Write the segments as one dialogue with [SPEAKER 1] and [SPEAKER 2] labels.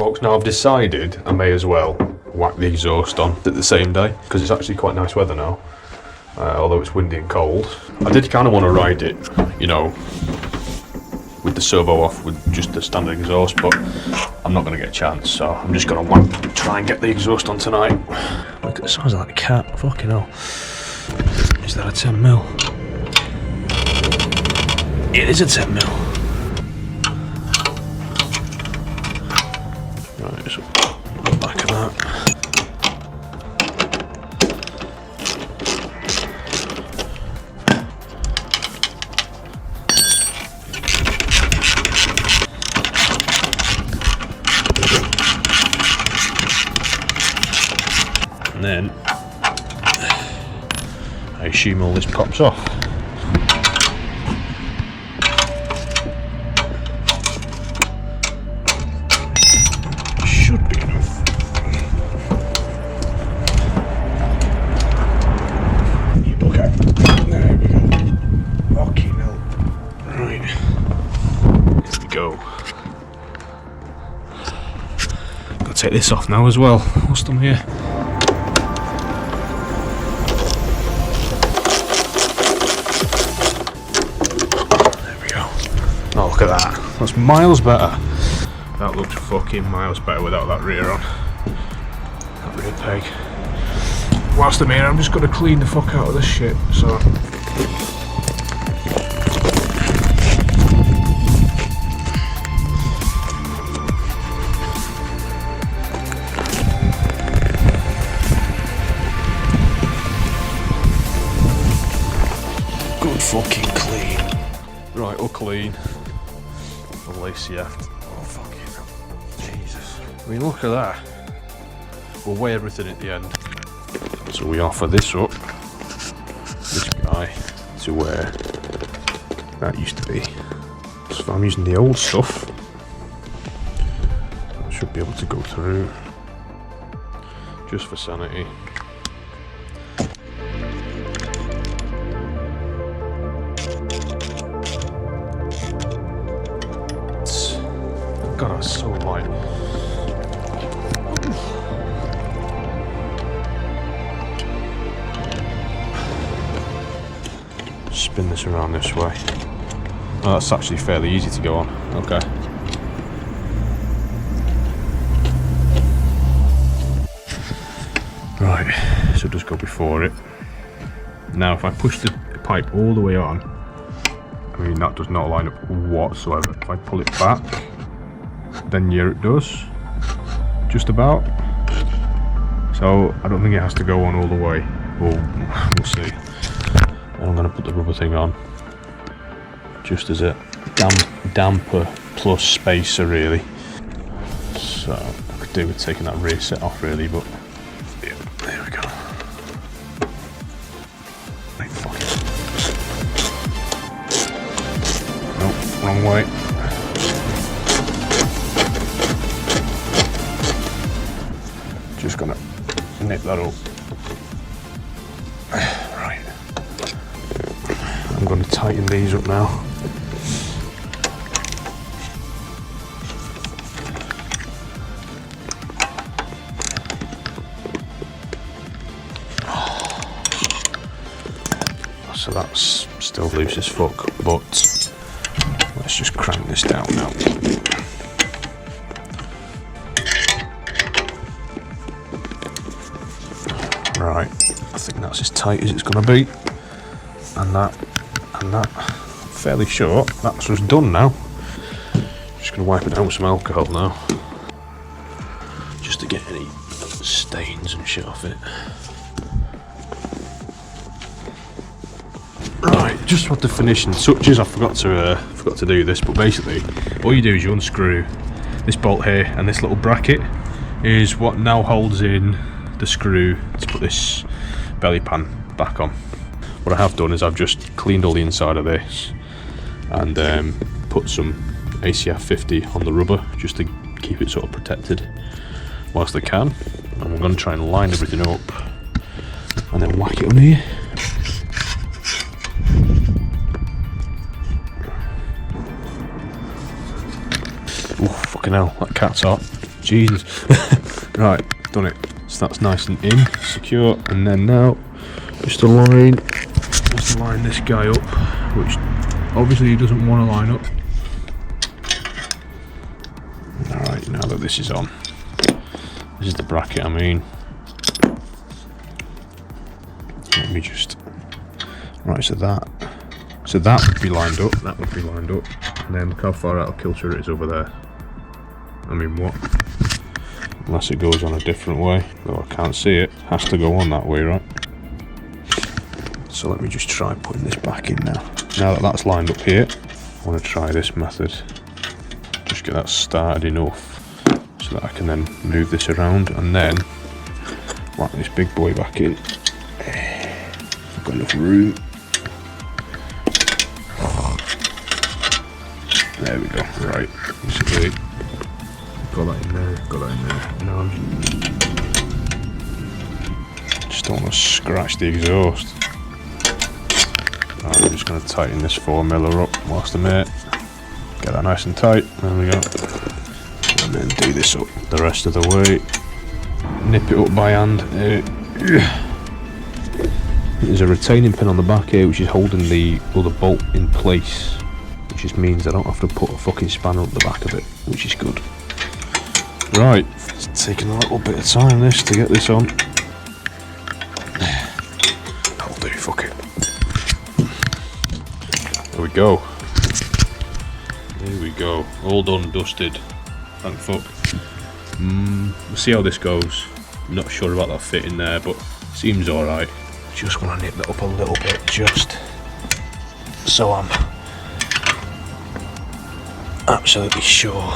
[SPEAKER 1] folks. Now I've decided I may as well whack the exhaust on at the same day, because it's actually quite nice weather now, although it's windy and cold. I did kind of want to ride it, you know, with the servo off with just the standard exhaust, but I'm not going to get a chance, so I'm just going to try and get the exhaust on tonight. Look at the size of that cat, fucking hell. Is that a 10mm? It is a 10mm. Right, so back of that. And then I assume all this pops off. Should be enough. Okay, there we go. Fucking hell. Right, here we go. Gotta take this off now as well, whilst I'm here. Oh, look at that. That's miles better. That looks fucking miles better without that rear on. That rear peg. Whilst I'm here, I'm just going to clean the fuck out of this shit, so... Good fucking clean. Right, all clean. All ACF. Oh, fucking hell. Jesus. I mean, look at that. We'll weigh everything at the end. So we offer this up, this guy, to where that used to be. So if I'm using the old stuff, I should be able to go through, just for sanity. God, that's so light. Spin this around this way. Oh, that's actually fairly easy to go on. Okay. Right, so just go before it. Now, if I push the pipe all the way on, I mean, that does not line up whatsoever. If I pull it back, then yeah, it does, just about. So I don't think it has to go on all the way. We'll see. And I'm going to put the rubber thing on, just as a damper plus spacer, really. So I could do with taking that rear set off, really, but yeah, there we go. Right, fuck it. Nope, wrong way. Just gonna nip that up. Right. I'm gonna tighten these up now. So that's still loose as fuck, but let's just crank this down now. Right, I think that's as tight as it's going to be, and that, fairly short. That's just done now. Just going to wipe it down with some alcohol now, just to get any stains and shit off it. Right, just what the finishing touches. I forgot to do this, but basically, all you do is you unscrew this bolt here, and this little bracket is what now holds in the screw to put this belly pan back on. What I have done is I've just cleaned all the inside of this and put some ACF 50 on the rubber just to keep it sort of protected whilst I can. And I'm going to try and line everything up and then whack it on here. Oh, fucking hell, that cat's hot. Jesus. Right, done it. So that's nice and in, secure, and then now just align this guy up, which obviously he doesn't want to line up. Alright, now that this is on, this is the bracket, I mean. Let me just, right, so that would be lined up, and then look how far out of kilter it is over there. I mean, what? Unless it goes on a different way, though I can't see it. Has to go on that way, right? So let me just try putting this back in now. Now that that's lined up here, I want to try this method. Just get that started enough so that I can then move this around and then whack this big boy back in. I've got enough room. There we go. Right. Basically, got that in there. Now I'm just don't want to scratch the exhaust. Right, I'm just going to tighten this 4mm up whilst I'm here. Get that nice and tight. There we go. And then do this up the rest of the way. Nip it up by hand. There's a retaining pin on the back here which is holding the other bolt in place, which just means I don't have to put a fucking spanner up the back of it, which is good. Right, it's taking a little bit of time this to get this on. That'll do, fuck it. There we go. There we go. All done, dusted. Thank fuck. We'll see how this goes. I'm not sure about that fit in there, but seems alright. Just want to nip that up a little bit, just so I'm absolutely sure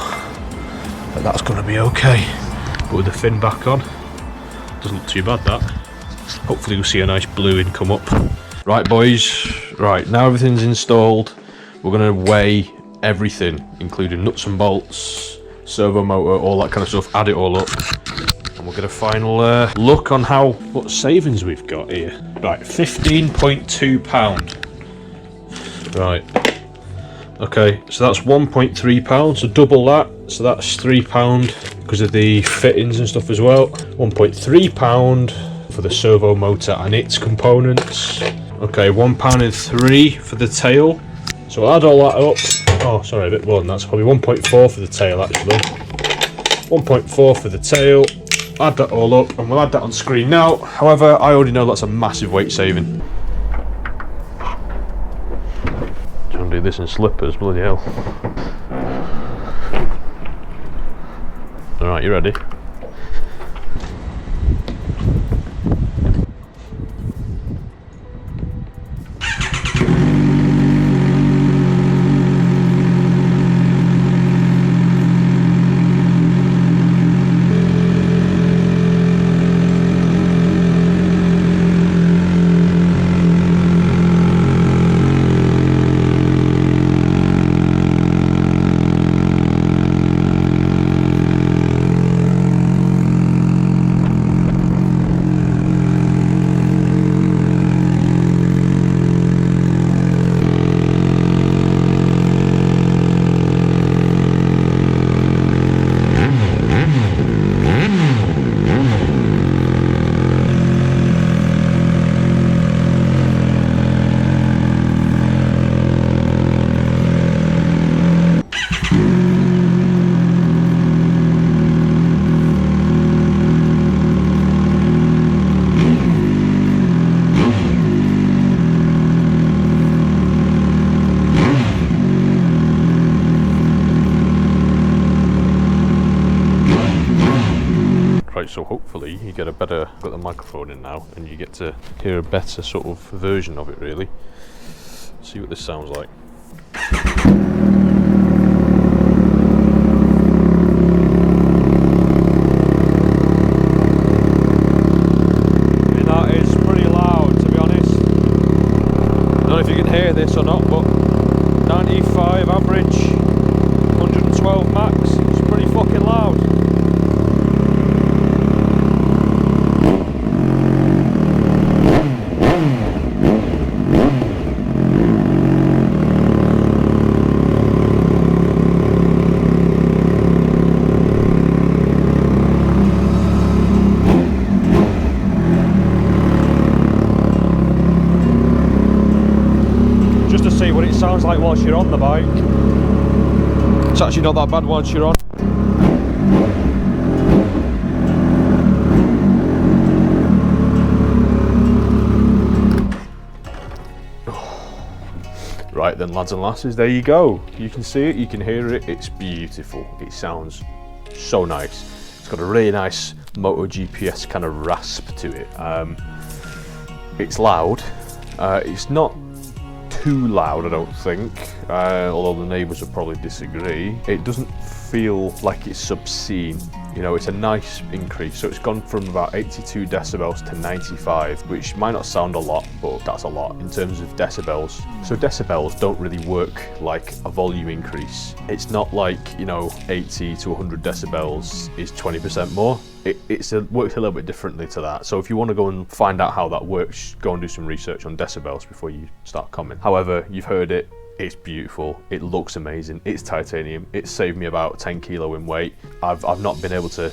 [SPEAKER 1] that that's going to be okay. But with the fin back on, doesn't look too bad that. Hopefully we'll see a nice bluing come up. Right boys, right, now everything's installed, we're going to weigh everything, including nuts and bolts, servo motor, all that kind of stuff, add it all up. And we'll get a final look on what savings we've got here. Right, £15.2. Right. Okay, so that's £1.3, so double that. So that's £3 because of the fittings and stuff as well. £1.3 for the servo motor and its components. Okay, £1.03 for the tail. So add all that up. Oh, sorry, a bit more than that. It's probably 1.4 for the tail actually. 1.4 for the tail. Add that all up and we'll add that on screen now. However, I already know that's a massive weight saving. Trying to do this in slippers, bloody hell. Alright, you ready? So hopefully you get a better, got the microphone in now, and you get to hear a better sort of version of it really. See what this sounds like. That is pretty loud, to be honest. I don't know if you can hear this or not, but 95 average, 112 max, it's pretty fucking loud.
[SPEAKER 2] see what it sounds like whilst you're on the bike. It's actually not that bad once you're on. Right then, lads and lasses, there you go. You can see it, you can hear it, it's beautiful. It sounds so nice. It's got a really nice Moto GPS kind of rasp to it. It's loud. It's not too loud, I don't think, although the neighbours would probably disagree. It doesn't feel like it's obscene. You know, it's a nice increase. So it's gone from about 82 decibels to 95, which might not sound a lot, but that's a lot in terms of decibels. So decibels don't really work like a volume increase. It's not like, you know, 80 to 100 decibels is 20% more. It works a little bit differently to that. So if you want to go and find out how that works, go and do some research on decibels before you start commenting. However, you've heard it. It's beautiful. It looks amazing. It's titanium. It's saved me about 10 kilo in weight. I've not been able to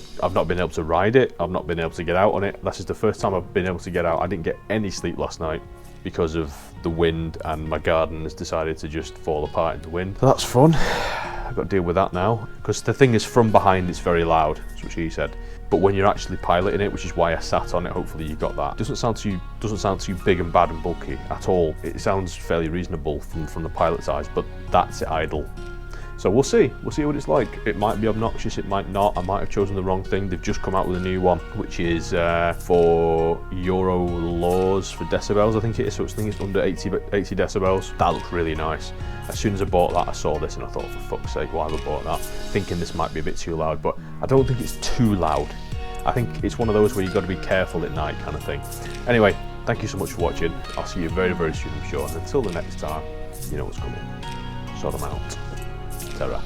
[SPEAKER 2] ride it. I've not been able to get out on it. This is the first time I've been able to get out. I didn't get any sleep last night because of the wind, and my garden has decided to just fall apart in the wind. So that's fun. I've got to deal with that now, because the thing is, from behind it's very loud. That's what she said. But when you're actually piloting it, which is why I sat on it, hopefully you got that. It doesn't sound too big and bad and bulky at all. It sounds fairly reasonable from the pilot's eyes, but that's it idle. So we'll see what it's like. It might be obnoxious, it might not. I might have chosen the wrong thing. They've just come out with a new one, which is for Euro laws for decibels, I think it is. So I think it's under 80 decibels. That looks really nice. As soon as I bought that, I saw this and I thought, for fuck's sake, why have I bought that? Thinking this might be a bit too loud, but I don't think it's too loud. I think it's one of those where you've got to be careful at night kind of thing. Anyway, thank you so much for watching. I'll see you very, very soon, I'm sure. And until the next time, you know what's coming. Sort them out. Ta-ra.